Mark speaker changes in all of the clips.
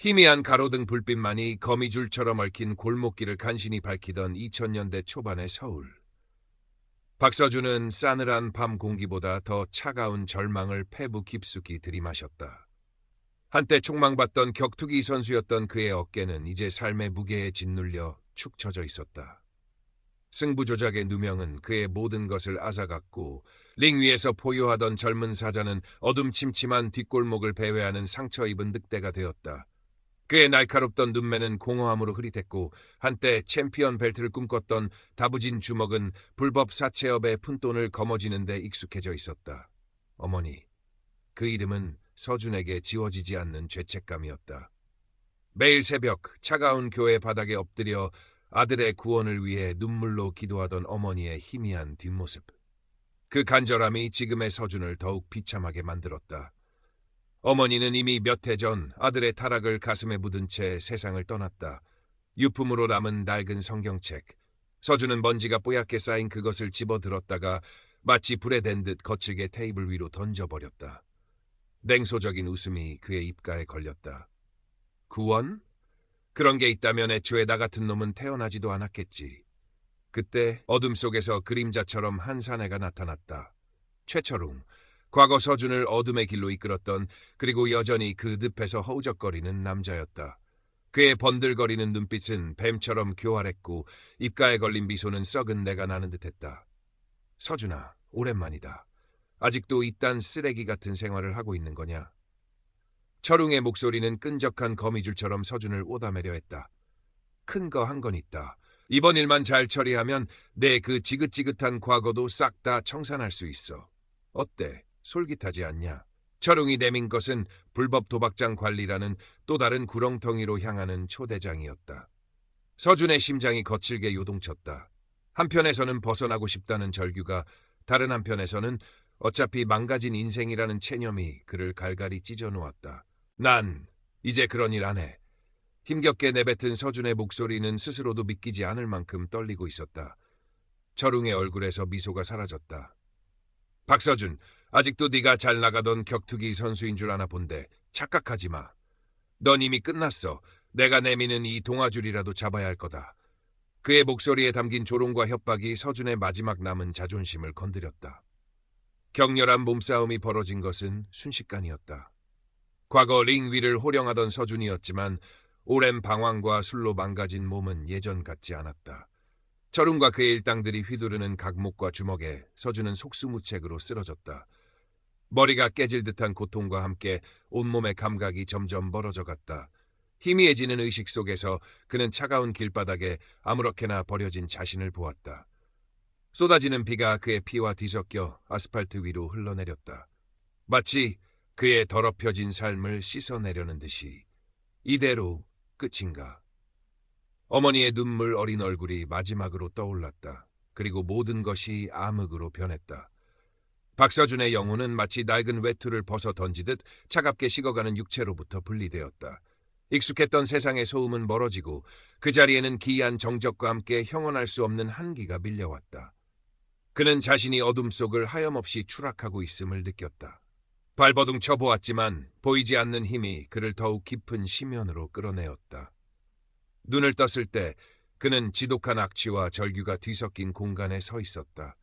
Speaker 1: 희미한 가로등 불빛만이 거미줄처럼 얽힌 골목길을 간신히 밝히던 2000년대 초반의 서울. 박서준은 싸늘한 밤 공기보다 더 차가운 절망을 패부 깊숙이 들이마셨다. 한때 촉망받던 격투기 선수였던 그의 어깨는 이제 삶의 무게에 짓눌려 축 처져 있었다. 승부조작의 누명은 그의 모든 것을 앗아갔고 링 위에서 포효하던 젊은 사자는 어둠침침한 뒷골목을 배회하는 상처 입은 늑대가 되었다. 그의 날카롭던 눈매는 공허함으로 흐릿했고 한때 챔피언 벨트를 꿈꿨던 다부진 주먹은 불법 사채업의 푼돈을 거머쥐는 데 익숙해져 있었다. 어머니, 그 이름은 서준에게 지워지지 않는 죄책감이었다. 매일 새벽 차가운 교회 바닥에 엎드려 아들의 구원을 위해 눈물로 기도하던 어머니의 희미한 뒷모습. 그 간절함이 지금의 서준을 더욱 비참하게 만들었다. 어머니는 이미 몇 해 전 아들의 타락을 가슴에 묻은 채 세상을 떠났다. 유품으로 남은 낡은 성경책. 서준은 먼지가 뽀얗게 쌓인 그것을 집어들었다가 마치 불에 댄 듯 거칠게 테이블 위로 던져버렸다. 냉소적인 웃음이 그의 입가에 걸렸다. 구원? 그런 게 있다면 애초에 나 같은 놈은 태어나지도 않았겠지. 그때 어둠 속에서 그림자처럼 한 사내가 나타났다. 최철웅. 과거 서준을 어둠의 길로 이끌었던, 그리고 여전히 그 늪에서 허우적거리는 남자였다. 그의 번들거리는 눈빛은 뱀처럼 교활했고 입가에 걸린 미소는 썩은 내가 나는 듯했다. 서준아, 오랜만이다. 아직도 이딴 쓰레기 같은 생활을 하고 있는 거냐? 철웅의 목소리는 끈적한 거미줄처럼 서준을 오다매려 했다. 큰 거 한 건 있다. 이번 일만 잘 처리하면 내 그 지긋지긋한 과거도 싹 다 청산할 수 있어. 어때? 솔깃하지 않냐? 철웅이 내민 것은 불법 도박장 관리라는 또 다른 구렁텅이로 향하는 초대장이었다. 서준의 심장이 거칠게 요동쳤다. 한편에서는 벗어나고 싶다는 절규가, 다른 한편에서는 어차피 망가진 인생이라는 체념이 그를 갈갈이 찢어놓았다. 난 이제 그런 일 안 해. 힘겹게 내뱉은 서준의 목소리는 스스로도 믿기지 않을 만큼 떨리고 있었다. 철웅의 얼굴에서 미소가 사라졌다. 박서준, 아직도 네가 잘 나가던 격투기 선수인 줄 아나 본데 착각하지 마. 넌 이미 끝났어. 내가 내미는 이 동아줄이라도 잡아야 할 거다. 그의 목소리에 담긴 조롱과 협박이 서준의 마지막 남은 자존심을 건드렸다. 격렬한 몸싸움이 벌어진 것은 순식간이었다. 과거 링 위를 호령하던 서준이었지만 오랜 방황과 술로 망가진 몸은 예전 같지 않았다. 철웅과 그의 일당들이 휘두르는 각목과 주먹에 서준은 속수무책으로 쓰러졌다. 머리가 깨질 듯한 고통과 함께 온몸의 감각이 점점 멀어져 갔다. 희미해지는 의식 속에서 그는 차가운 길바닥에 아무렇게나 버려진 자신을 보았다. 쏟아지는 비가 그의 피와 뒤섞여 아스팔트 위로 흘러내렸다. 마치 그의 더럽혀진 삶을 씻어내려는 듯이. 이대로 끝인가? 어머니의 눈물 어린 얼굴이 마지막으로 떠올랐다. 그리고 모든 것이 암흑으로 변했다. 박서준의 영혼은 마치 낡은 외투를 벗어 던지듯 차갑게 식어가는 육체로부터 분리되었다. 익숙했던 세상의 소음은 멀어지고 그 자리에는 기이한 정적과 함께 형언할 수 없는 한기가 밀려왔다. 그는 자신이 어둠 속을 하염없이 추락하고 있음을 느꼈다. 발버둥 쳐보았지만 보이지 않는 힘이 그를 더욱 깊은 심연으로 끌어내었다. 눈을 떴을 때 그는 지독한 악취와 절규가 뒤섞인 공간에 서 있었다.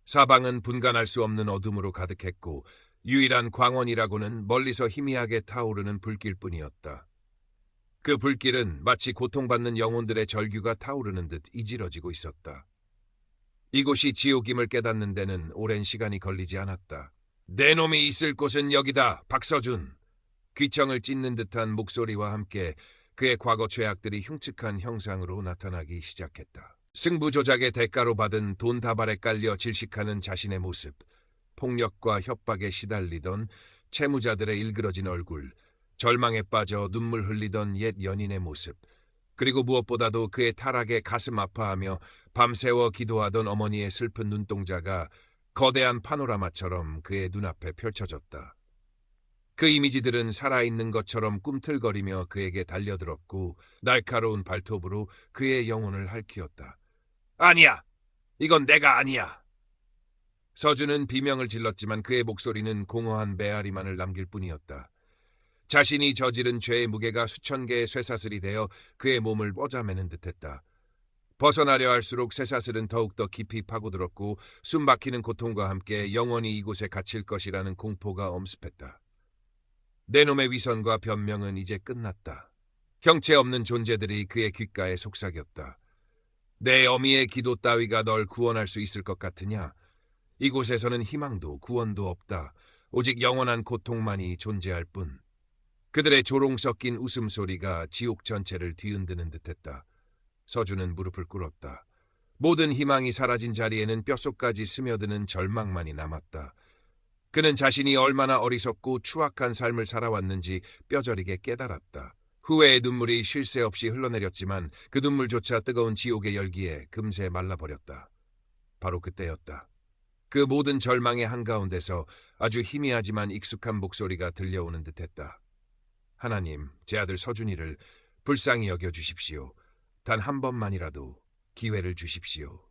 Speaker 1: 사방은 분간할 수 없는 어둠으로 가득했고 유일한 광원이라고는 멀리서 희미하게 타오르는 불길뿐이었다. 그 불길은 마치 고통받는 영혼들의 절규가 타오르는 듯 이질어지고 있었다. 이곳이 지옥임을 깨닫는 데는 오랜 시간이 걸리지 않았다. 내 놈이 있을 곳은 여기다, 박서준. 귀청을 찢는 듯한 목소리와 함께 그의 과거 죄악들이 흉측한 형상으로 나타나기 시작했다. 승부 조작의 대가로 받은 돈 다발에 깔려 질식하는 자신의 모습, 폭력과 협박에 시달리던 채무자들의 일그러진 얼굴, 절망에 빠져 눈물 흘리던 옛 연인의 모습, 그리고 무엇보다도 그의 타락에 가슴 아파하며 밤새워 기도하던 어머니의 슬픈 눈동자가 거대한 파노라마처럼 그의 눈앞에 펼쳐졌다. 그 이미지들은 살아있는 것처럼 꿈틀거리며 그에게 달려들었고 날카로운 발톱으로 그의 영혼을 핥히었다. 아니야! 이건 내가 아니야! 서준은 비명을 질렀지만 그의 목소리는 공허한 메아리만을 남길 뿐이었다. 자신이 저지른 죄의 무게가 수천 개의 쇠사슬이 되어 그의 몸을 뻗어매는 듯했다. 벗어나려 할수록 쇠사슬은 더욱더 깊이 파고들었고 숨막히는 고통과 함께 영원히 이곳에 갇힐 것이라는 공포가 엄습했다. 내 놈의 위선과 변명은 이제 끝났다. 형체 없는 존재들이 그의 귓가에 속삭였다. 내 어미의 기도 따위가 널 구원할 수 있을 것 같으냐? 이곳에서는 희망도 구원도 없다. 오직 영원한 고통만이 존재할 뿐. 그들의 조롱 섞인 웃음소리가 지옥 전체를 뒤흔드는 듯했다. 서준은 무릎을 꿇었다. 모든 희망이 사라진 자리에는 뼛속까지 스며드는 절망만이 남았다. 그는 자신이 얼마나 어리석고 추악한 삶을 살아왔는지 뼈저리게 깨달았다. 후회의 눈물이 쉴 새 없이 흘러내렸지만 그 눈물조차 뜨거운 지옥의 열기에 금세 말라버렸다. 바로 그때였다. 그 모든 절망의 한가운데서 아주 희미하지만 익숙한 목소리가 들려오는 듯했다. 하나님, 제 아들 서준이를 불쌍히 여겨주십시오. 단 한 번만이라도 기회를 주십시오.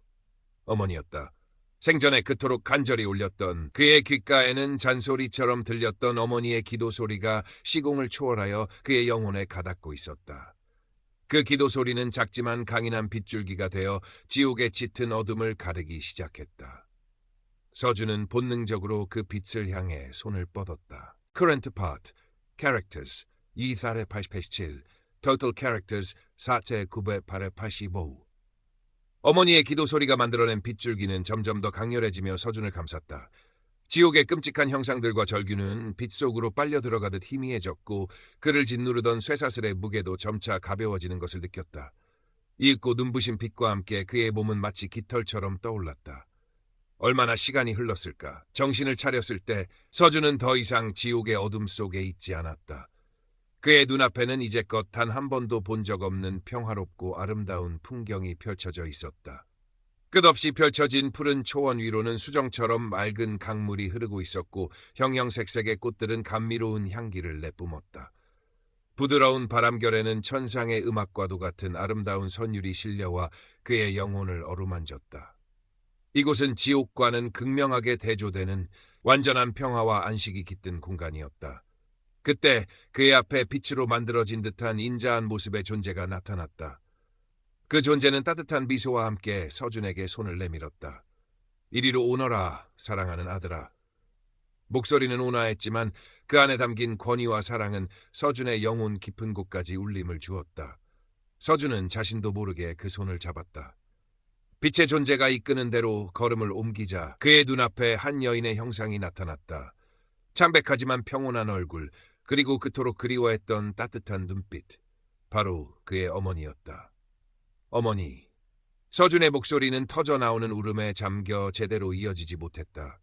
Speaker 1: 어머니였다. 생전에 그토록 간절히 울렸던 그의 귓가에는 잔소리처럼 들렸던 어머니의 기도 소리가 시공을 초월하여 그의 영혼에 가닿고 있었다. 그 기도 소리는 작지만 강인한 빗줄기가 되어 지옥의 짙은 어둠을 가르기 시작했다. 서준은 본능적으로 그 빛을 향해 손을 뻗었다. Current part, Characters 2,887, Total Characters 4,985. 어머니의 기도 소리가 만들어낸 빗줄기는 점점 더 강렬해지며 서준을 감쌌다. 지옥의 끔찍한 형상들과 절규는 빛 속으로 빨려 들어가듯 희미해졌고 그를 짓누르던 쇠사슬의 무게도 점차 가벼워지는 것을 느꼈다. 이윽고 눈부신 빛과 함께 그의 몸은 마치 깃털처럼 떠올랐다. 얼마나 시간이 흘렀을까. 정신을 차렸을 때 서준은 더 이상 지옥의 어둠 속에 있지 않았다. 그의 눈앞에는 이제껏 단 한 번도 본 적 없는 평화롭고 아름다운 풍경이 펼쳐져 있었다. 끝없이 펼쳐진 푸른 초원 위로는 수정처럼 맑은 강물이 흐르고 있었고 형형색색의 꽃들은 감미로운 향기를 내뿜었다. 부드러운 바람결에는 천상의 음악과도 같은 아름다운 선율이 실려와 그의 영혼을 어루만졌다. 이곳은 지옥과는 극명하게 대조되는 완전한 평화와 안식이 깃든 공간이었다. 그때 그의 앞에 빛으로 만들어진 듯한 인자한 모습의 존재가 나타났다. 그 존재는 따뜻한 미소와 함께 서준에게 손을 내밀었다. 이리로 오너라, 사랑하는 아들아. 목소리는 온화했지만 그 안에 담긴 권위와 사랑은 서준의 영혼 깊은 곳까지 울림을 주었다. 서준은 자신도 모르게 그 손을 잡았다. 빛의 존재가 이끄는 대로 걸음을 옮기자 그의 눈앞에 한 여인의 형상이 나타났다. 창백하지만 평온한 얼굴, 그리고 그토록 그리워했던 따뜻한 눈빛. 바로 그의 어머니였다. 어머니. 서준의 목소리는 터져나오는 울음에 잠겨 제대로 이어지지 못했다.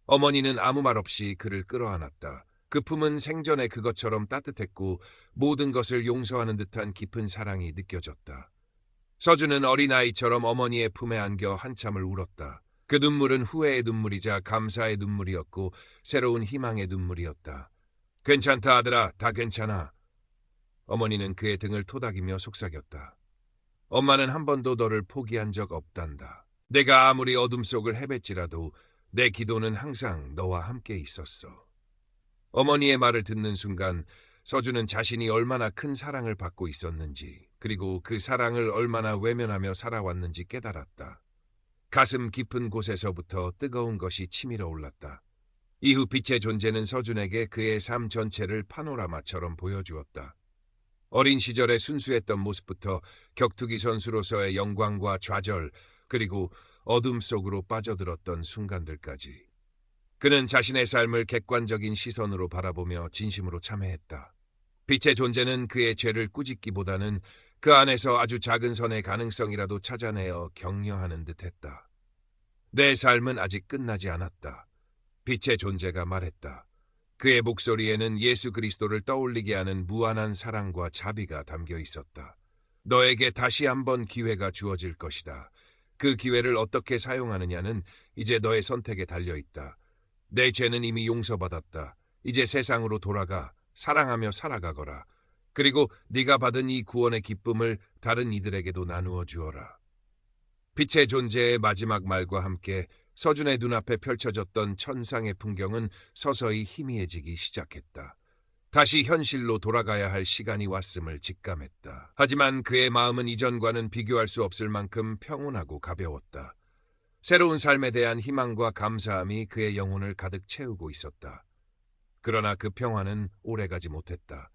Speaker 1: 어머니는 아무 말 없이 그를 끌어안았다. 그 품은 생전에 그것처럼 따뜻했고 모든 것을 용서하는 듯한 깊은 사랑이 느껴졌다. 서준은 어린아이처럼 어머니의 품에 안겨 한참을 울었다. 그 눈물은 후회의 눈물이자 감사의 눈물이었고 새로운 희망의 눈물이었다. 괜찮다 아들아, 다 괜찮아. 어머니는 그의 등을 토닥이며 속삭였다. 엄마는 한 번도 너를 포기한 적 없단다. 내가 아무리 어둠 속을 헤맸지라도 내 기도는 항상 너와 함께 있었어. 어머니의 말을 듣는 순간 서준은 자신이 얼마나 큰 사랑을 받고 있었는지 그리고 그 사랑을 얼마나 외면하며 살아왔는지 깨달았다. 가슴 깊은 곳에서부터 뜨거운 것이 치밀어 올랐다. 이후 빛의 존재는 서준에게 그의 삶 전체를 파노라마처럼 보여주었다. 어린 시절의 순수했던 모습부터 격투기 선수로서의 영광과 좌절, 그리고 어둠 속으로 빠져들었던 순간들까지. 그는 자신의 삶을 객관적인 시선으로 바라보며 진심으로 참회했다. 빛의 존재는 그의 죄를 꾸짖기보다는 그 안에서 아주 작은 선의 가능성이라도 찾아내어 격려하는 듯했다. 내 삶은 아직 끝나지 않았다. 빛의 존재가 말했다. 그의 목소리에는 예수 그리스도를 떠올리게 하는 무한한 사랑과 자비가 담겨 있었다. 너에게 다시 한번 기회가 주어질 것이다. 그 기회를 어떻게 사용하느냐는 이제 너의 선택에 달려있다. 내 죄는 이미 용서받았다. 이제 세상으로 돌아가 사랑하며 살아가거라. 그리고 네가 받은 이 구원의 기쁨을 다른 이들에게도 나누어 주어라. 빛의 존재의 마지막 말과 함께 서준의 눈앞에 펼쳐졌던 천상의 풍경은 서서히 희미해지기 시작했다. 다시 현실로 돌아가야 할 시간이 왔음을 직감했다. 하지만 그의 마음은 이전과는 비교할 수 없을 만큼 평온하고 가벼웠다. 새로운 삶에 대한 희망과 감사함이 그의 영혼을 가득 채우고 있었다. 그러나 그 평화는 오래가지 못했다.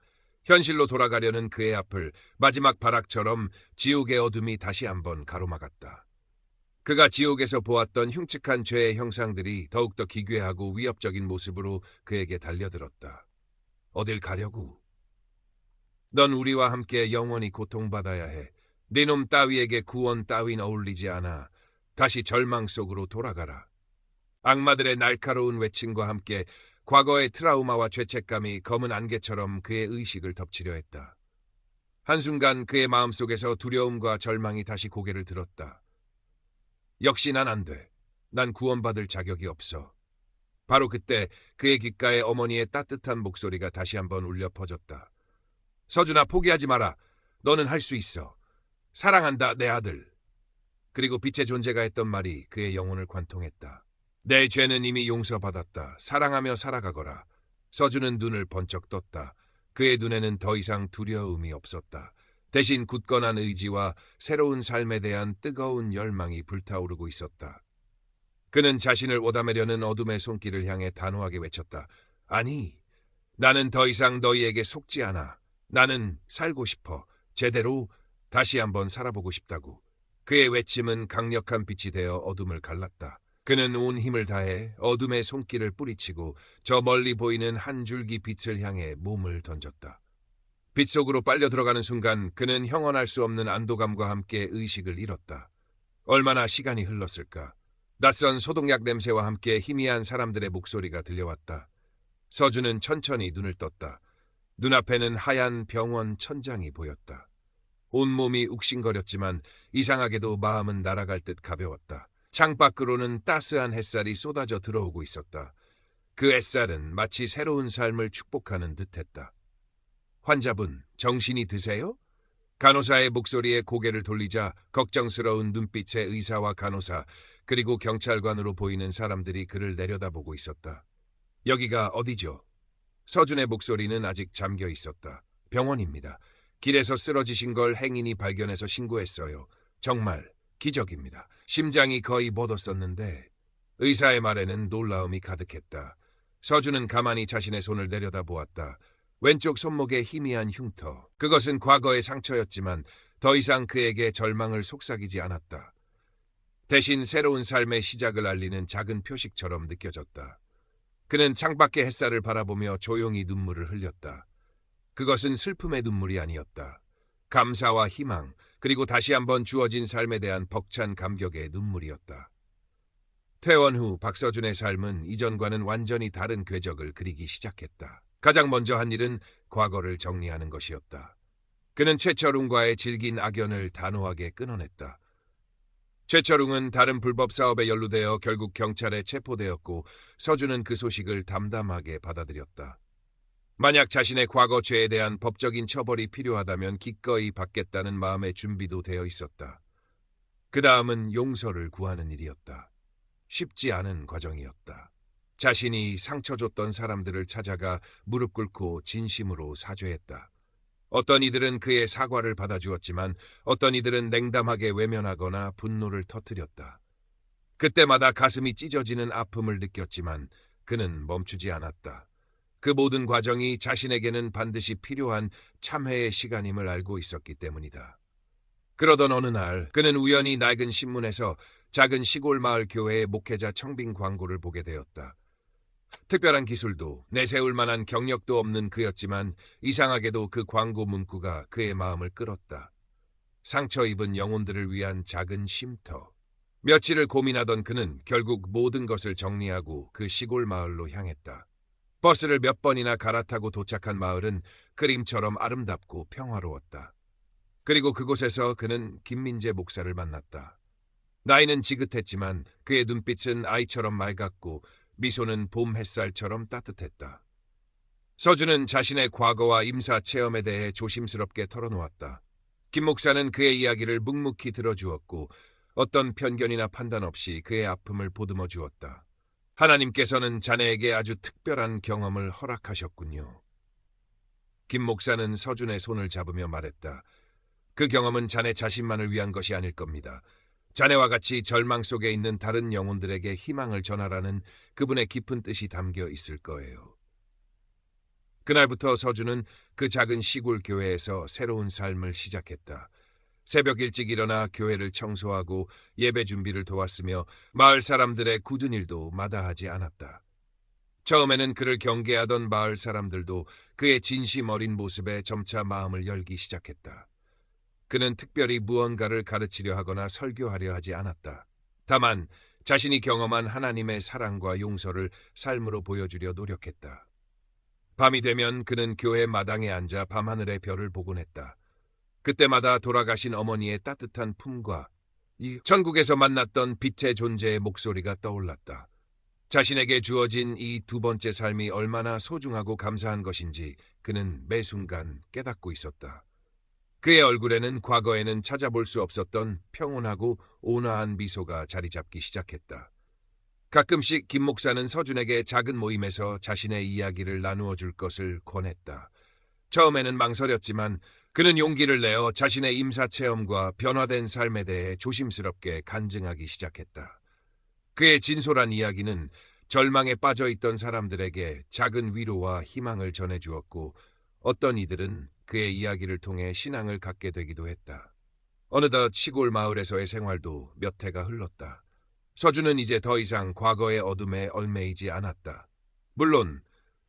Speaker 1: 현실로 돌아가려는 그의 앞을 마지막 발악처럼 지옥의 어둠이 다시 한번 가로막았다. 그가 지옥에서 보았던 흉측한 죄의 형상들이 더욱더 기괴하고 위협적인 모습으로 그에게 달려들었다. 어딜 가려고? 넌 우리와 함께 영원히 고통받아야 해. 네 놈 따위에게 구원 따윈 어울리지 않아. 다시 절망 속으로 돌아가라. 악마들의 날카로운 외침과 함께 과거의 트라우마와 죄책감이 검은 안개처럼 그의 의식을 덮치려 했다. 한순간 그의 마음속에서 두려움과 절망이 다시 고개를 들었다. 역시 난 안 돼. 난 구원받을 자격이 없어. 바로 그때 그의 귓가에 어머니의 따뜻한 목소리가 다시 한번 울려 퍼졌다. 서준아, 포기하지 마라. 너는 할 수 있어. 사랑한다, 내 아들. 그리고 빛의 존재가 했던 말이 그의 영혼을 관통했다. 내 죄는 이미 용서받았다. 사랑하며 살아가거라. 서준은 눈을 번쩍 떴다. 그의 눈에는 더 이상 두려움이 없었다. 대신 굳건한 의지와 새로운 삶에 대한 뜨거운 열망이 불타오르고 있었다. 그는 자신을 오다매려는 어둠의 손길을 향해 단호하게 외쳤다. 아니, 나는 더 이상 너희에게 속지 않아. 나는 살고 싶어. 제대로 다시 한번 살아보고 싶다고. 그의 외침은 강력한 빛이 되어 어둠을 갈랐다. 그는 온 힘을 다해 어둠의 손길을 뿌리치고 저 멀리 보이는 한 줄기 빛을 향해 몸을 던졌다. 빛 속으로 빨려 들어가는 순간 그는 형언할 수 없는 안도감과 함께 의식을 잃었다. 얼마나 시간이 흘렀을까? 낯선 소독약 냄새와 함께 희미한 사람들의 목소리가 들려왔다. 서준은 천천히 눈을 떴다. 눈앞에는 하얀 병원 천장이 보였다. 온몸이 욱신거렸지만 이상하게도 마음은 날아갈 듯 가벼웠다. 창밖으로는 따스한 햇살이 쏟아져 들어오고 있었다. 그 햇살은 마치 새로운 삶을 축복하는 듯했다. 환자분, 정신이 드세요? 간호사의 목소리에 고개를 돌리자 걱정스러운 눈빛의 의사와 간호사, 그리고 경찰관으로 보이는 사람들이 그를 내려다보고 있었다. 여기가 어디죠? 서준의 목소리는 아직 잠겨 있었다. 병원입니다. 길에서 쓰러지신 걸 행인이 발견해서 신고했어요. 정말 기적입니다. 심장이 거의 멎었었는데. 의사의 말에는 놀라움이 가득했다. 서준은 가만히 자신의 손을 내려다보았다. 왼쪽 손목에 희미한 흉터. 그것은 과거의 상처였지만 더 이상 그에게 절망을 속삭이지 않았다. 대신 새로운 삶의 시작을 알리는 작은 표식처럼 느껴졌다. 그는 창밖의 햇살을 바라보며 조용히 눈물을 흘렸다. 그것은 슬픔의 눈물이 아니었다. 감사와 희망, 그리고 다시 한번 주어진 삶에 대한 벅찬 감격의 눈물이었다. 퇴원 후 박서준의 삶은 이전과는 완전히 다른 궤적을 그리기 시작했다. 가장 먼저 한 일은 과거를 정리하는 것이었다. 그는 최철웅과의 질긴 악연을 단호하게 끊어냈다. 최철웅은 다른 불법 사업에 연루되어 결국 경찰에 체포되었고 서준은 그 소식을 담담하게 받아들였다. 만약 자신의 과거 죄에 대한 법적인 처벌이 필요하다면 기꺼이 받겠다는 마음의 준비도 되어 있었다. 그 다음은 용서를 구하는 일이었다. 쉽지 않은 과정이었다. 자신이 상처 줬던 사람들을 찾아가 무릎 꿇고 진심으로 사죄했다. 어떤 이들은 그의 사과를 받아주었지만 어떤 이들은 냉담하게 외면하거나 분노를 터뜨렸다. 그때마다 가슴이 찢어지는 아픔을 느꼈지만 그는 멈추지 않았다. 그 모든 과정이 자신에게는 반드시 필요한 참회의 시간임을 알고 있었기 때문이다. 그러던 어느 날 그는 우연히 낡은 신문에서 작은 시골 마을 교회의 목회자 청빙 광고를 보게 되었다. 특별한 기술도 내세울 만한 경력도 없는 그였지만 이상하게도 그 광고 문구가 그의 마음을 끌었다. 상처 입은 영혼들을 위한 작은 쉼터. 며칠을 고민하던 그는 결국 모든 것을 정리하고 그 시골 마을로 향했다. 버스를 몇 번이나 갈아타고 도착한 마을은 그림처럼 아름답고 평화로웠다. 그리고 그곳에서 그는 김민재 목사를 만났다. 나이는 지긋했지만 그의 눈빛은 아이처럼 맑았고 미소는 봄 햇살처럼 따뜻했다. 서준은 자신의 과거와 임사 체험에 대해 조심스럽게 털어놓았다. 김 목사는 그의 이야기를 묵묵히 들어주었고 어떤 편견이나 판단 없이 그의 아픔을 보듬어 주었다. 하나님께서는 자네에게 아주 특별한 경험을 허락하셨군요. 김 목사는 서준의 손을 잡으며 말했다. 그 경험은 자네 자신만을 위한 것이 아닐 겁니다. 자네와 같이 절망 속에 있는 다른 영혼들에게 희망을 전하라는 그분의 깊은 뜻이 담겨 있을 거예요. 그날부터 서준은 그 작은 시골 교회에서 새로운 삶을 시작했다. 새벽 일찍 일어나 교회를 청소하고 예배 준비를 도왔으며 마을 사람들의 굳은 일도 마다하지 않았다. 처음에는 그를 경계하던 마을 사람들도 그의 진심 어린 모습에 점차 마음을 열기 시작했다. 그는 특별히 무언가를 가르치려 하거나 설교하려 하지 않았다. 다만 자신이 경험한 하나님의 사랑과 용서를 삶으로 보여주려 노력했다. 밤이 되면 그는 교회 마당에 앉아 밤하늘의 별을 보곤 했다. 그때마다 돌아가신 어머니의 따뜻한 품과 이 천국에서 만났던 빛의 존재의 목소리가 떠올랐다. 자신에게 주어진 이 두 번째 삶이 얼마나 소중하고 감사한 것인지 그는 매 순간 깨닫고 있었다. 그의 얼굴에는 과거에는 찾아볼 수 없었던 평온하고 온화한 미소가 자리 잡기 시작했다. 가끔씩 김 목사는 서준에게 작은 모임에서 자신의 이야기를 나누어 줄 것을 권했다. 처음에는 망설였지만 그는 용기를 내어 자신의 임사 체험과 변화된 삶에 대해 조심스럽게 간증하기 시작했다. 그의 진솔한 이야기는 절망에 빠져 있던 사람들에게 작은 위로와 희망을 전해주었고 어떤 이들은 그의 이야기를 통해 신앙을 갖게 되기도 했다. 어느덧 시골 마을에서의 생활도 몇 해가 흘렀다. 서준은 이제 더 이상 과거의 어둠에 얽매이지 않았다. 물론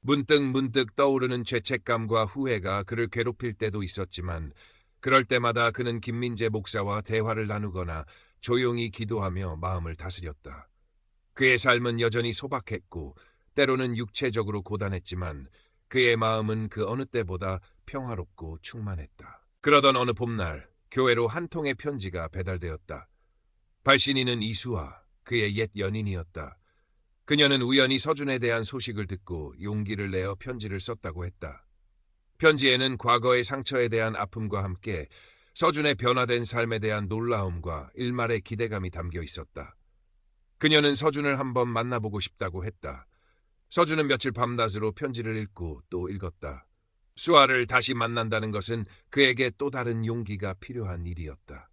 Speaker 1: 문득 떠오르는 죄책감과 후회가 그를 괴롭힐 때도 있었지만 그럴 때마다 그는 김민재 목사와 대화를 나누거나 조용히 기도하며 마음을 다스렸다. 그의 삶은 여전히 소박했고 때로는 육체적으로 고단했지만 그의 마음은 그 어느 때보다 평화롭고 충만했다. 그러던 어느 봄날 교회로 한 통의 편지가 배달되었다. 발신인은 이수아, 그의 옛 연인이었다. 그녀는 우연히 서준에 대한 소식을 듣고 용기를 내어 편지를 썼다고 했다. 편지에는 과거의 상처에 대한 아픔과 함께 서준의 변화된 삶에 대한 놀라움과 일말의 기대감이 담겨 있었다. 그녀는 서준을 한번 만나보고 싶다고 했다. 서준은 며칠 밤낮으로 편지를 읽고 또 읽었다. 수아를 다시 만난다는 것은 그에게 또 다른 용기가 필요한 일이었다.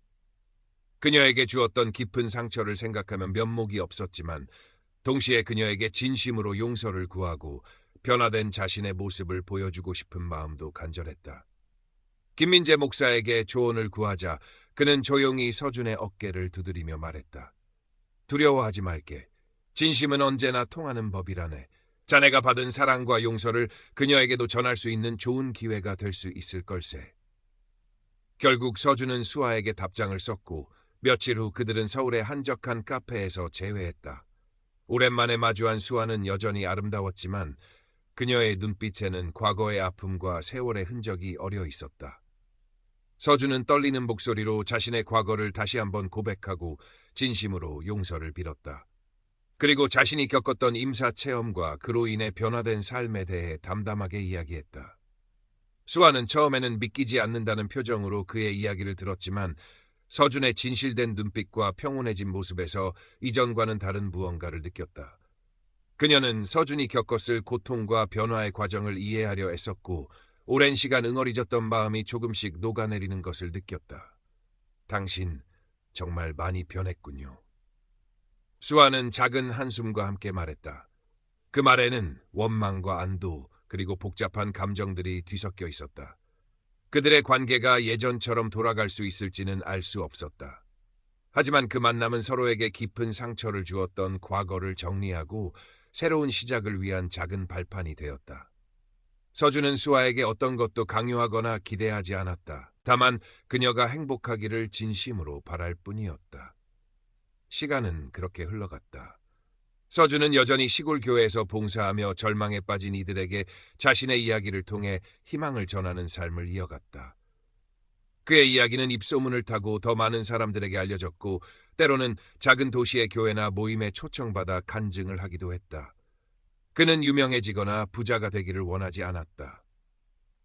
Speaker 1: 그녀에게 주었던 깊은 상처를 생각하면 면목이 없었지만 동시에 그녀에게 진심으로 용서를 구하고 변화된 자신의 모습을 보여주고 싶은 마음도 간절했다. 김민재 목사에게 조언을 구하자 그는 조용히 서준의 어깨를 두드리며 말했다. 두려워하지 말게. 진심은 언제나 통하는 법이라네. 자네가 받은 사랑과 용서를 그녀에게도 전할 수 있는 좋은 기회가 될 수 있을 걸세. 결국 서준은 수아에게 답장을 썼고 며칠 후 그들은 서울의 한적한 카페에서 재회했다. 오랜만에 마주한 수아는 여전히 아름다웠지만 그녀의 눈빛에는 과거의 아픔과 세월의 흔적이 어려 있었다. 서준은 떨리는 목소리로 자신의 과거를 다시 한번 고백하고 진심으로 용서를 빌었다. 그리고 자신이 겪었던 임사 체험과 그로 인해 변화된 삶에 대해 담담하게 이야기했다. 수아는 처음에는 믿기지 않는다는 표정으로 그의 이야기를 들었지만 서준의 진실된 눈빛과 평온해진 모습에서 이전과는 다른 무언가를 느꼈다. 그녀는 서준이 겪었을 고통과 변화의 과정을 이해하려 애썼고 오랜 시간 응어리졌던 마음이 조금씩 녹아내리는 것을 느꼈다. 당신 정말 많이 변했군요. 수아는 작은 한숨과 함께 말했다. 그 말에는 원망과 안도 그리고 복잡한 감정들이 뒤섞여 있었다. 그들의 관계가 예전처럼 돌아갈 수 있을지는 알 수 없었다. 하지만 그 만남은 서로에게 깊은 상처를 주었던 과거를 정리하고 새로운 시작을 위한 작은 발판이 되었다. 서준은 수아에게 어떤 것도 강요하거나 기대하지 않았다. 다만 그녀가 행복하기를 진심으로 바랄 뿐이었다. 시간은 그렇게 흘러갔다. 서준은 여전히 시골 교회에서 봉사하며 절망에 빠진 이들에게 자신의 이야기를 통해 희망을 전하는 삶을 이어갔다. 그의 이야기는 입소문을 타고 더 많은 사람들에게 알려졌고 때로는 작은 도시의 교회나 모임에 초청받아 간증을 하기도 했다. 그는 유명해지거나 부자가 되기를 원하지 않았다.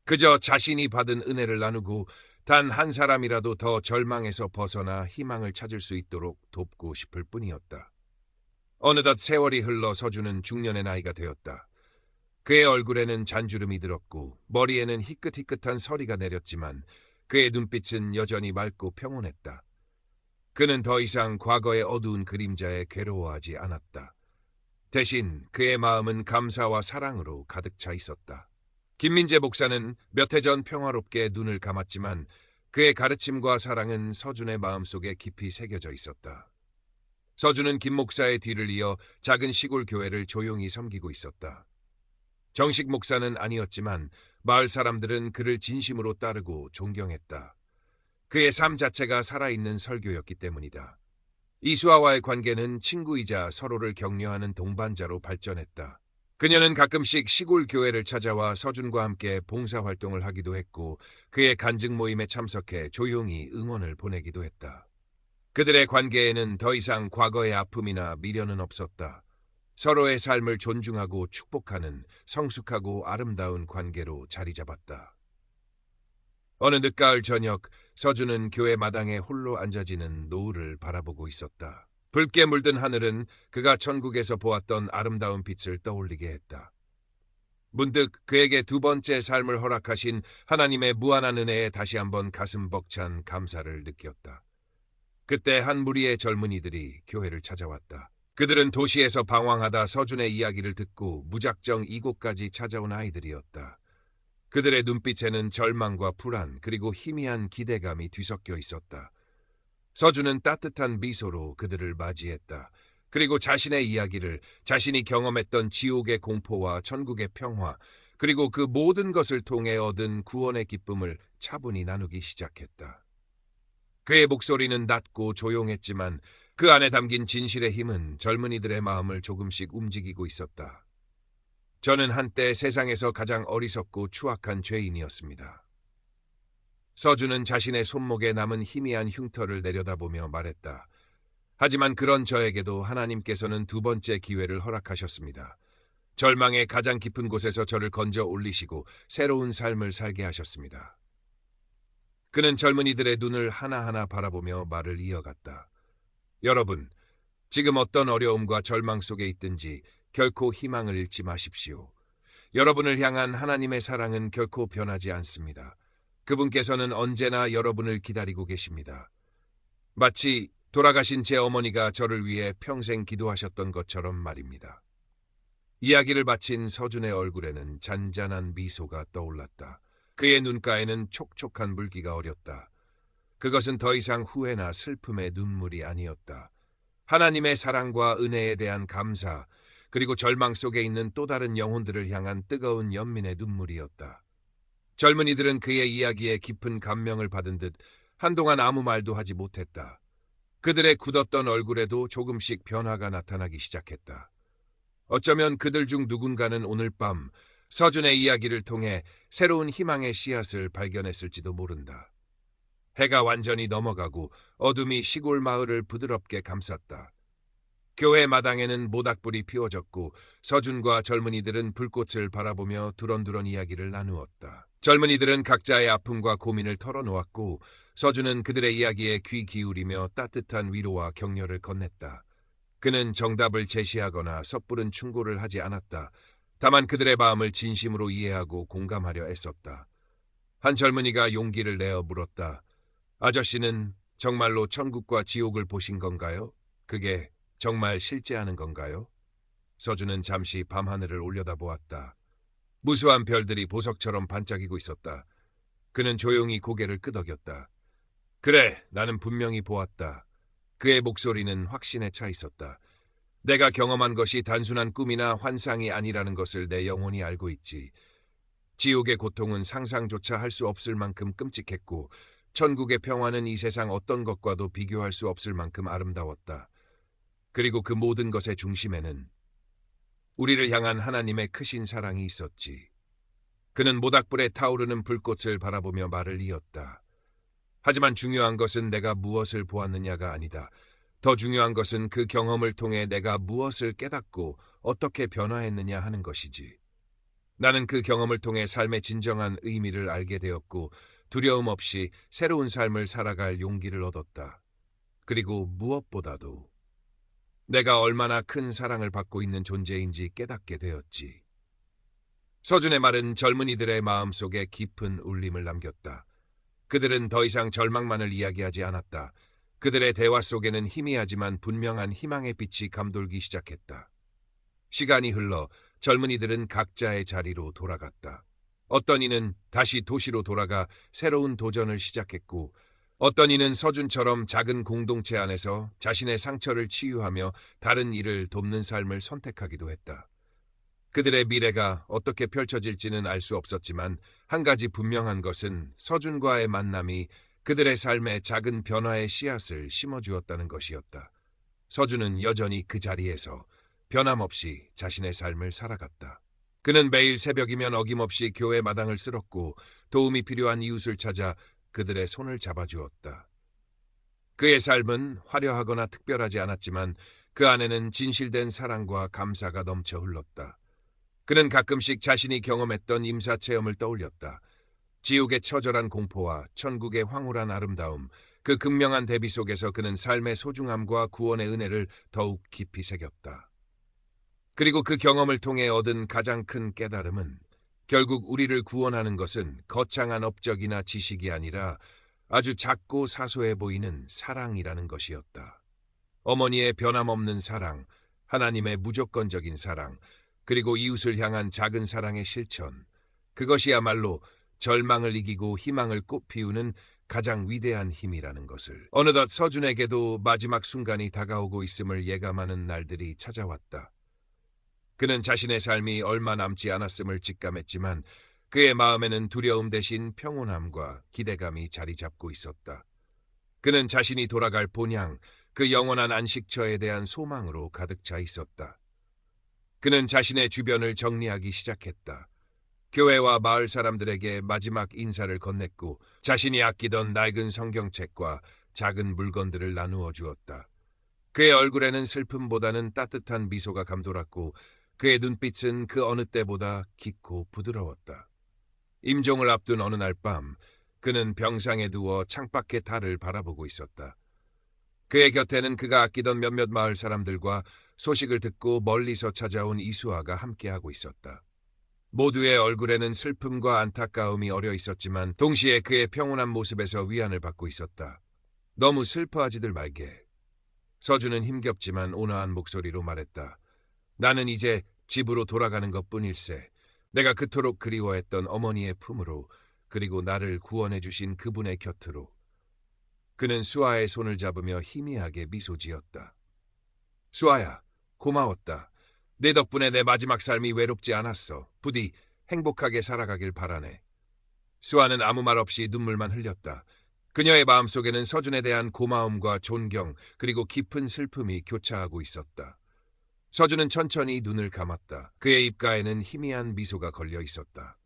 Speaker 1: 그저 자신이 받은 은혜를 나누고 단 한 사람이라도 더 절망에서 벗어나 희망을 찾을 수 있도록 돕고 싶을 뿐이었다. 어느덧 세월이 흘러 서준은 중년의 나이가 되었다. 그의 얼굴에는 잔주름이 들었고 머리에는 희끗희끗한 서리가 내렸지만 그의 눈빛은 여전히 맑고 평온했다. 그는 더 이상 과거의 어두운 그림자에 괴로워하지 않았다. 대신 그의 마음은 감사와 사랑으로 가득 차 있었다. 김민재 목사는 몇 해 전 평화롭게 눈을 감았지만 그의 가르침과 사랑은 서준의 마음속에 깊이 새겨져 있었다. 서준은 김 목사의 뒤를 이어 작은 시골 교회를 조용히 섬기고 있었다. 정식 목사는 아니었지만 마을 사람들은 그를 진심으로 따르고 존경했다. 그의 삶 자체가 살아있는 설교였기 때문이다. 이수아와의 관계는 친구이자 서로를 격려하는 동반자로 발전했다. 그녀는 가끔씩 시골 교회를 찾아와 서준과 함께 봉사활동을 하기도 했고 그의 간증 모임에 참석해 조용히 응원을 보내기도 했다. 그들의 관계에는 더 이상 과거의 아픔이나 미련은 없었다. 서로의 삶을 존중하고 축복하는 성숙하고 아름다운 관계로 자리 잡았다. 어느 늦가을 저녁, 서준은 교회 마당에 홀로 앉아지는 노을을 바라보고 있었다. 붉게 물든 하늘은 그가 천국에서 보았던 아름다운 빛을 떠올리게 했다. 문득 그에게 두 번째 삶을 허락하신 하나님의 무한한 은혜에 다시 한번 가슴 벅찬 감사를 느꼈다. 그때 한 무리의 젊은이들이 교회를 찾아왔다. 그들은 도시에서 방황하다 서준의 이야기를 듣고 무작정 이곳까지 찾아온 아이들이었다. 그들의 눈빛에는 절망과 불안 그리고 희미한 기대감이 뒤섞여 있었다. 서준은 따뜻한 미소로 그들을 맞이했다. 그리고 자신의 이야기를 자신이 경험했던 지옥의 공포와 천국의 평화 그리고 그 모든 것을 통해 얻은 구원의 기쁨을 차분히 나누기 시작했다. 그의 목소리는 낮고 조용했지만 그 안에 담긴 진실의 힘은 젊은이들의 마음을 조금씩 움직이고 있었다. 저는 한때 세상에서 가장 어리석고 추악한 죄인이었습니다. 서준은 자신의 손목에 남은 희미한 흉터를 내려다보며 말했다. 하지만 그런 저에게도 하나님께서는 두 번째 기회를 허락하셨습니다. 절망의 가장 깊은 곳에서 저를 건져 올리시고 새로운 삶을 살게 하셨습니다. 그는 젊은이들의 눈을 하나하나 바라보며 말을 이어갔다. 여러분, 지금 어떤 어려움과 절망 속에 있든지 결코 희망을 잃지 마십시오. 여러분을 향한 하나님의 사랑은 결코 변하지 않습니다. 그분께서는 언제나 여러분을 기다리고 계십니다. 마치 돌아가신 제 어머니가 저를 위해 평생 기도하셨던 것처럼 말입니다. 이야기를 마친 서준의 얼굴에는 잔잔한 미소가 떠올랐다. 그의 눈가에는 촉촉한 물기가 어렸다. 그것은 더 이상 후회나 슬픔의 눈물이 아니었다. 하나님의 사랑과 은혜에 대한 감사, 그리고 절망 속에 있는 또 다른 영혼들을 향한 뜨거운 연민의 눈물이었다. 젊은이들은 그의 이야기에 깊은 감명을 받은 듯 한동안 아무 말도 하지 못했다. 그들의 굳었던 얼굴에도 조금씩 변화가 나타나기 시작했다. 어쩌면 그들 중 누군가는 오늘 밤 서준의 이야기를 통해 새로운 희망의 씨앗을 발견했을지도 모른다. 해가 완전히 넘어가고 어둠이 시골 마을을 부드럽게 감쌌다. 교회 마당에는 모닥불이 피워졌고 서준과 젊은이들은 불꽃을 바라보며 두런두런 이야기를 나누었다. 젊은이들은 각자의 아픔과 고민을 털어놓았고 서준은 그들의 이야기에 귀 기울이며 따뜻한 위로와 격려를 건넸다. 그는 정답을 제시하거나 섣부른 충고를 하지 않았다. 다만 그들의 마음을 진심으로 이해하고 공감하려 애썼다. 한 젊은이가 용기를 내어 물었다. 아저씨는 정말로 천국과 지옥을 보신 건가요? 그게 정말 실제하는 건가요? 서준은 잠시 밤하늘을 올려다보았다. 무수한 별들이 보석처럼 반짝이고 있었다. 그는 조용히 고개를 끄덕였다. 그래, 나는 분명히 보았다. 그의 목소리는 확신에 차 있었다. 내가 경험한 것이 단순한 꿈이나 환상이 아니라는 것을 내 영혼이 알고 있지. 지옥의 고통은 상상조차 할 수 없을 만큼 끔찍했고 천국의 평화는 이 세상 어떤 것과도 비교할 수 없을 만큼 아름다웠다. 그리고 그 모든 것의 중심에는 우리를 향한 하나님의 크신 사랑이 있었지. 그는 모닥불에 타오르는 불꽃을 바라보며 말을 이었다. 하지만 중요한 것은 내가 무엇을 보았느냐가 아니다. 더 중요한 것은 그 경험을 통해 내가 무엇을 깨닫고 어떻게 변화했느냐 하는 것이지. 나는 그 경험을 통해 삶의 진정한 의미를 알게 되었고 두려움 없이 새로운 삶을 살아갈 용기를 얻었다. 그리고 무엇보다도 내가 얼마나 큰 사랑을 받고 있는 존재인지 깨닫게 되었지. 서준의 말은 젊은이들의 마음속에 깊은 울림을 남겼다. 그들은 더 이상 절망만을 이야기하지 않았다. 그들의 대화 속에는 희미하지만 분명한 희망의 빛이 감돌기 시작했다. 시간이 흘러 젊은이들은 각자의 자리로 돌아갔다. 어떤 이는 다시 도시로 돌아가 새로운 도전을 시작했고, 어떤 이는 서준처럼 작은 공동체 안에서 자신의 상처를 치유하며 다른 이를 돕는 삶을 선택하기도 했다. 그들의 미래가 어떻게 펼쳐질지는 알 수 없었지만 한 가지 분명한 것은 서준과의 만남이 그들의 삶에 작은 변화의 씨앗을 심어주었다는 것이었다. 서준은 여전히 그 자리에서 변함없이 자신의 삶을 살아갔다. 그는 매일 새벽이면 어김없이 교회 마당을 쓸었고 도움이 필요한 이웃을 찾아 그들의 손을 잡아주었다. 그의 삶은 화려하거나 특별하지 않았지만 그 안에는 진실된 사랑과 감사가 넘쳐 흘렀다. 그는 가끔씩 자신이 경험했던 임사 체험을 떠올렸다. 지옥의 처절한 공포와 천국의 황홀한 아름다움, 그 극명한 대비 속에서 그는 삶의 소중함과 구원의 은혜를 더욱 깊이 새겼다. 그리고 그 경험을 통해 얻은 가장 큰 깨달음은 결국 우리를 구원하는 것은 거창한 업적이나 지식이 아니라 아주 작고 사소해 보이는 사랑이라는 것이었다. 어머니의 변함없는 사랑, 하나님의 무조건적인 사랑, 그리고 이웃을 향한 작은 사랑의 실천, 그것이야말로 절망을 이기고 희망을 꽃피우는 가장 위대한 힘이라는 것을. 어느덧 서준에게도 마지막 순간이 다가오고 있음을 예감하는 날들이 찾아왔다. 그는 자신의 삶이 얼마 남지 않았음을 직감했지만 그의 마음에는 두려움 대신 평온함과 기대감이 자리 잡고 있었다. 그는 자신이 돌아갈 본향, 그 영원한 안식처에 대한 소망으로 가득 차 있었다. 그는 자신의 주변을 정리하기 시작했다. 교회와 마을 사람들에게 마지막 인사를 건넸고 자신이 아끼던 낡은 성경책과 작은 물건들을 나누어 주었다. 그의 얼굴에는 슬픔보다는 따뜻한 미소가 감돌았고 그의 눈빛은 그 어느 때보다 깊고 부드러웠다. 임종을 앞둔 어느 날 밤 그는 병상에 누워 창밖의 달을 바라보고 있었다. 그의 곁에는 그가 아끼던 몇몇 마을 사람들과 소식을 듣고 멀리서 찾아온 이수아가 함께하고 있었다. 모두의 얼굴에는 슬픔과 안타까움이 어려 있었지만 동시에 그의 평온한 모습에서 위안을 받고 있었다. 너무 슬퍼하지들 말게. 서준은 힘겹지만 온화한 목소리로 말했다. 나는 이제 집으로 돌아가는 것뿐일세. 내가 그토록 그리워했던 어머니의 품으로, 그리고 나를 구원해 주신 그분의 곁으로. 그는 수아의 손을 잡으며 희미하게 미소 지었다. 수아야, 고마웠다. 내 덕분에 내 마지막 삶이 외롭지 않았어. 부디 행복하게 살아가길 바라네. 수아는 아무 말 없이 눈물만 흘렸다. 그녀의 마음속에는 서준에 대한 고마움과 존경, 그리고 깊은 슬픔이 교차하고 있었다. 서준은 천천히 눈을 감았다. 그의 입가에는 희미한 미소가 걸려 있었다.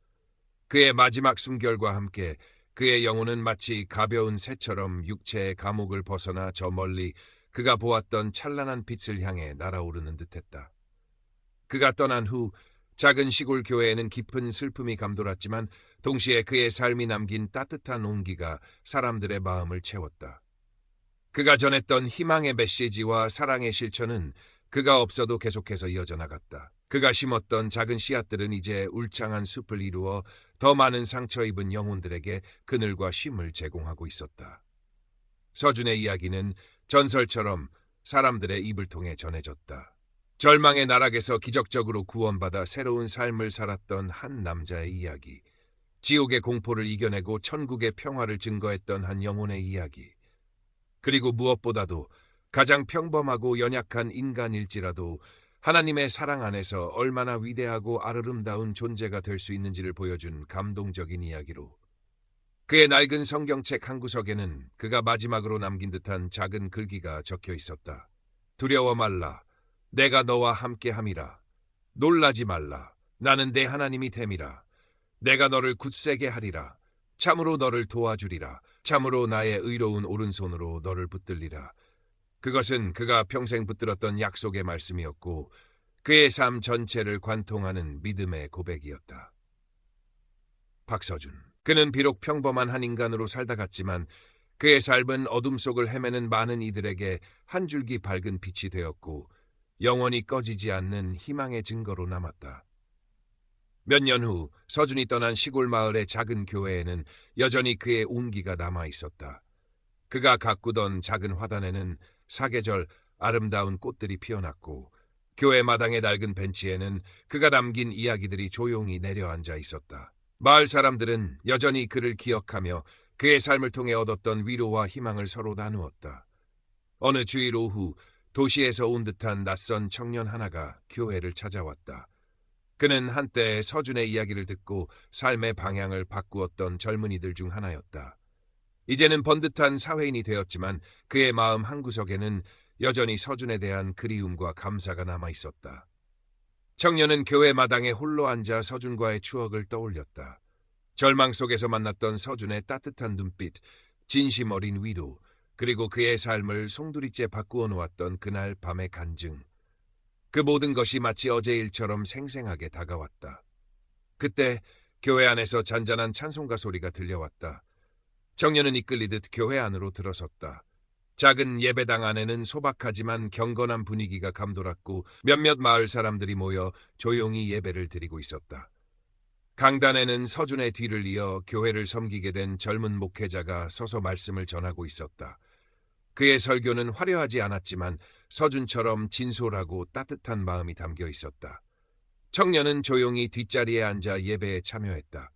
Speaker 1: 그의 마지막 숨결과 함께 그의 영혼은 마치 가벼운 새처럼 육체의 감옥을 벗어나 저 멀리 그가 보았던 찬란한 빛을 향해 날아오르는 듯했다. 그가 떠난 후 작은 시골 교회에는 깊은 슬픔이 감돌았지만 동시에 그의 삶이 남긴 따뜻한 온기가 사람들의 마음을 채웠다. 그가 전했던 희망의 메시지와 사랑의 실천은 그가 없어도 계속해서 이어져 나갔다. 그가 심었던 작은 씨앗들은 이제 울창한 숲을 이루어 더 많은 상처 입은 영혼들에게 그늘과 쉼을 제공하고 있었다. 서준의 이야기는 전설처럼 사람들의 입을 통해 전해졌다. 절망의 나락에서 기적적으로 구원받아 새로운 삶을 살았던 한 남자의 이야기. 지옥의 공포를 이겨내고 천국의 평화를 증거했던 한 영혼의 이야기. 그리고 무엇보다도 가장 평범하고 연약한 인간일지라도 하나님의 사랑 안에서 얼마나 위대하고 아름다운 존재가 될 수 있는지를 보여준 감동적인 이야기로 그의 낡은 성경책 한 구석에는 그가 마지막으로 남긴 듯한 작은 글귀가 적혀 있었다. 두려워 말라. 내가 너와 함께함이라. 놀라지 말라. 나는 내 하나님이 됨이라. 내가 너를 굳세게 하리라. 참으로 너를 도와주리라. 참으로 나의 의로운 오른손으로 너를 붙들리라. 그것은 그가 평생 붙들었던 약속의 말씀이었고 그의 삶 전체를 관통하는 믿음의 고백이었다. 박서준. 그는 비록 평범한 한 인간으로 살다 갔지만 그의 삶은 어둠 속을 헤매는 많은 이들에게 한 줄기 밝은 빛이 되었고 영원히 꺼지지 않는 희망의 증거로 남았다. 몇 년 후 서준이 떠난 시골 마을의 작은 교회에는 여전히 그의 온기가 남아 있었다. 그가 가꾸던 작은 화단에는 사계절 아름다운 꽃들이 피어났고 교회 마당의 낡은 벤치에는 그가 남긴 이야기들이 조용히 내려앉아 있었다. 마을 사람들은 여전히 그를 기억하며 그의 삶을 통해 얻었던 위로와 희망을 서로 나누었다. 어느 주일 오후 도시에서 온 듯한 낯선 청년 하나가 교회를 찾아왔다. 그는 한때 서준의 이야기를 듣고 삶의 방향을 바꾸었던 젊은이들 중 하나였다. 이제는 번듯한 사회인이 되었지만 그의 마음 한구석에는 여전히 서준에 대한 그리움과 감사가 남아 있었다. 청년은 교회 마당에 홀로 앉아 서준과의 추억을 떠올렸다. 절망 속에서 만났던 서준의 따뜻한 눈빛, 진심 어린 위로, 그리고 그의 삶을 송두리째 바꾸어 놓았던 그날 밤의 간증. 그 모든 것이 마치 어제 일처럼 생생하게 다가왔다. 그때 교회 안에서 잔잔한 찬송가 소리가 들려왔다. 청년은 이끌리듯 교회 안으로 들어섰다. 작은 예배당 안에는 소박하지만 경건한 분위기가 감돌았고 몇몇 마을 사람들이 모여 조용히 예배를 드리고 있었다. 강단에는 서준의 뒤를 이어 교회를 섬기게 된 젊은 목회자가 서서 말씀을 전하고 있었다. 그의 설교는 화려하지 않았지만 서준처럼 진솔하고 따뜻한 마음이 담겨 있었다. 청년은 조용히 뒷자리에 앉아 예배에 참여했다.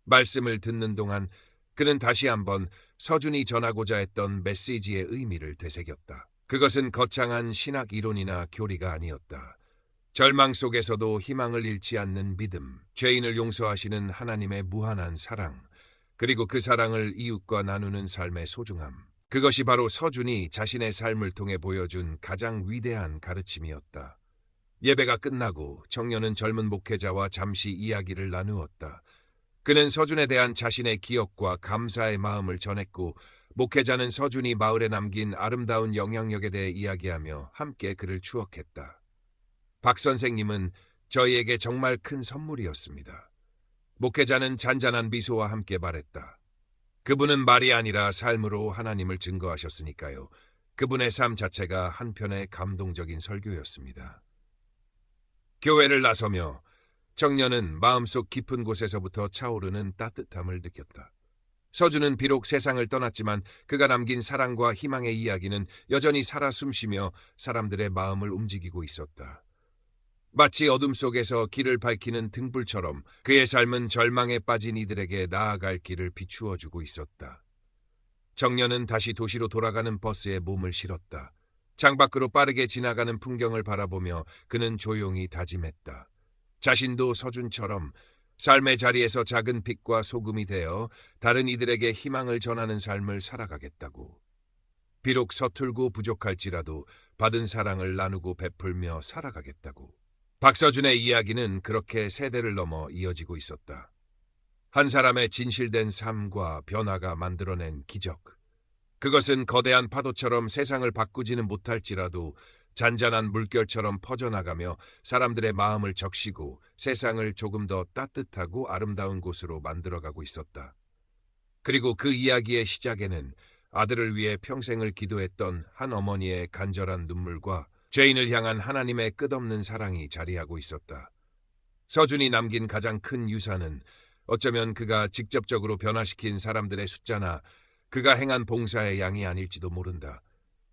Speaker 1: 말씀을 듣는 동안 그는 다시 한번 서준이 전하고자 했던 메시지의 의미를 되새겼다. 그것은 거창한 신학 이론이나 교리가 아니었다. 절망 속에서도 희망을 잃지 않는 믿음, 죄인을 용서하시는 하나님의 무한한 사랑, 그리고 그 사랑을 이웃과 나누는 삶의 소중함. 그것이 바로 서준이 자신의 삶을 통해 보여준 가장 위대한 가르침이었다. 예배가 끝나고 청년은 젊은 목회자와 잠시 이야기를 나누었다. 그는 서준에 대한 자신의 기억과 감사의 마음을 전했고 목회자는 서준이 마을에 남긴 아름다운 영향력에 대해 이야기하며 함께 그를 추억했다. 박 선생님은 저희에게 정말 큰 선물이었습니다. 목회자는 잔잔한 미소와 함께 말했다. 그분은 말이 아니라 삶으로 하나님을 증거하셨으니까요. 그분의 삶 자체가 한편의 감동적인 설교였습니다. 교회를 나서며 청년은 마음속 깊은 곳에서부터 차오르는 따뜻함을 느꼈다. 서준은 비록 세상을 떠났지만 그가 남긴 사랑과 희망의 이야기는 여전히 살아 숨쉬며 사람들의 마음을 움직이고 있었다. 마치 어둠 속에서 길을 밝히는 등불처럼 그의 삶은 절망에 빠진 이들에게 나아갈 길을 비추어주고 있었다. 청년은 다시 도시로 돌아가는 버스에 몸을 실었다. 창밖으로 빠르게 지나가는 풍경을 바라보며 그는 조용히 다짐했다. 자신도 서준처럼 삶의 자리에서 작은 빛과 소금이 되어 다른 이들에게 희망을 전하는 삶을 살아가겠다고. 비록 서툴고 부족할지라도 받은 사랑을 나누고 베풀며 살아가겠다고. 박서준의 이야기는 그렇게 세대를 넘어 이어지고 있었다. 한 사람의 진실된 삶과 변화가 만들어낸 기적. 그것은 거대한 파도처럼 세상을 바꾸지는 못할지라도 잔잔한 물결처럼 퍼져나가며 사람들의 마음을 적시고 세상을 조금 더 따뜻하고 아름다운 곳으로 만들어가고 있었다. 그리고 그 이야기의 시작에는 아들을 위해 평생을 기도했던 한 어머니의 간절한 눈물과 죄인을 향한 하나님의 끝없는 사랑이 자리하고 있었다. 서준이 남긴 가장 큰 유산은 어쩌면 그가 직접적으로 변화시킨 사람들의 숫자나 그가 행한 봉사의 양이 아닐지도 모른다.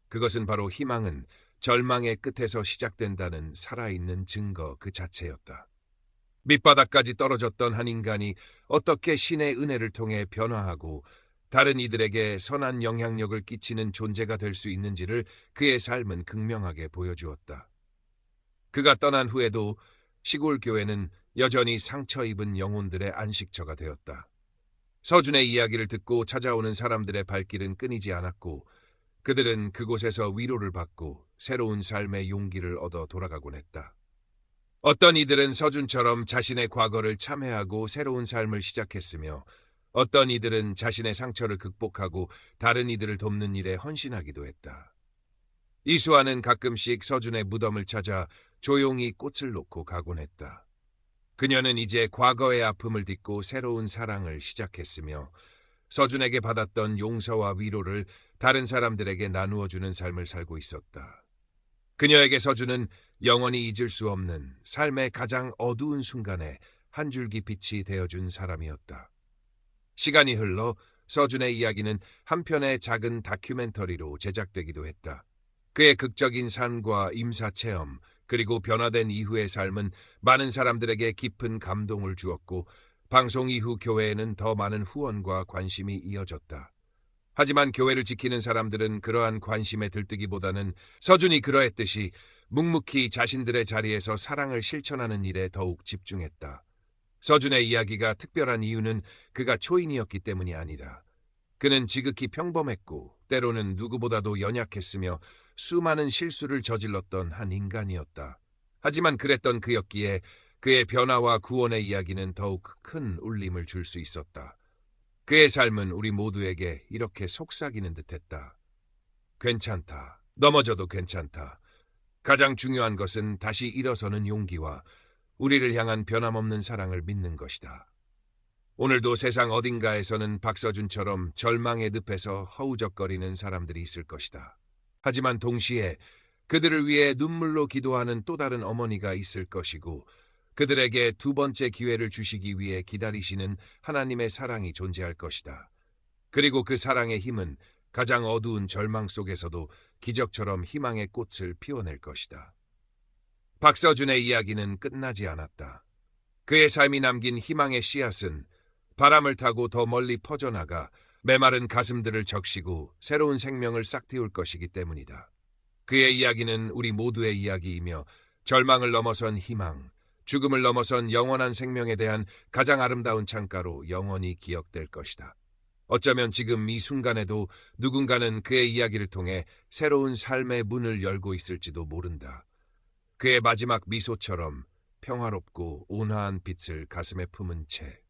Speaker 1: 그것은 바로 희망은 절망의 끝에서 시작된다는 살아있는 증거 그 자체였다. 밑바닥까지 떨어졌던 한 인간이 어떻게 신의 은혜를 통해 변화하고 다른 이들에게 선한 영향력을 끼치는 존재가 될 수 있는지를 그의 삶은 극명하게 보여주었다. 그가 떠난 후에도 시골 교회는 여전히 상처 입은 영혼들의 안식처가 되었다. 서준의 이야기를 듣고 찾아오는 사람들의 발길은 끊이지 않았고 그들은 그곳에서 위로를 받고 새로운 삶의 용기를 얻어 돌아가곤 했다. 어떤 이들은 서준처럼 자신의 과거를 참회하고 새로운 삶을 시작했으며 어떤 이들은 자신의 상처를 극복하고 다른 이들을 돕는 일에 헌신하기도 했다. 이수아는 가끔씩 서준의 무덤을 찾아 조용히 꽃을 놓고 가곤 했다. 그녀는 이제 과거의 아픔을 딛고 새로운 사랑을 시작했으며 서준에게 받았던 용서와 위로를 다른 사람들에게 나누어주는 삶을 살고 있었다. 그녀에게 서준은 영원히 잊을 수 없는 삶의 가장 어두운 순간에 한 줄기 빛이 되어준 사람이었다. 시간이 흘러 서준의 이야기는 한 편의 작은 다큐멘터리로 제작되기도 했다. 그의 극적인 삶과 임사 체험, 그리고 변화된 이후의 삶은 많은 사람들에게 깊은 감동을 주었고, 방송 이후 교회에는 더 많은 후원과 관심이 이어졌다. 하지만 교회를 지키는 사람들은 그러한 관심에 들뜨기보다는 서준이 그러했듯이 묵묵히 자신들의 자리에서 사랑을 실천하는 일에 더욱 집중했다. 서준의 이야기가 특별한 이유는 그가 초인이었기 때문이 아니라, 그는 지극히 평범했고 때로는 누구보다도 연약했으며 수많은 실수를 저질렀던 한 인간이었다. 하지만 그랬던 그였기에 그의 변화와 구원의 이야기는 더욱 큰 울림을 줄 수 있었다. 그의 삶은 우리 모두에게 이렇게 속삭이는 듯했다. 괜찮다. 넘어져도 괜찮다. 가장 중요한 것은 다시 일어서는 용기와 우리를 향한 변함없는 사랑을 믿는 것이다. 오늘도 세상 어딘가에서는 박서준처럼 절망의 늪에서 허우적거리는 사람들이 있을 것이다. 하지만 동시에 그들을 위해 눈물로 기도하는 또 다른 어머니가 있을 것이고, 그들에게 두 번째 기회를 주시기 위해 기다리시는 하나님의 사랑이 존재할 것이다. 그리고 그 사랑의 힘은 가장 어두운 절망 속에서도 기적처럼 희망의 꽃을 피워낼 것이다. 박서준의 이야기는 끝나지 않았다. 그의 삶이 남긴 희망의 씨앗은 바람을 타고 더 멀리 퍼져나가 메마른 가슴들을 적시고 새로운 생명을 싹틔울 것이기 때문이다. 그의 이야기는 우리 모두의 이야기이며, 절망을 넘어선 희망, 죽음을 넘어선 영원한 생명에 대한 가장 아름다운 창가로 영원히 기억될 것이다. 어쩌면 지금 이 순간에도 누군가는 그의 이야기를 통해 새로운 삶의 문을 열고 있을지도 모른다. 그의 마지막 미소처럼 평화롭고 온화한 빛을 가슴에 품은 채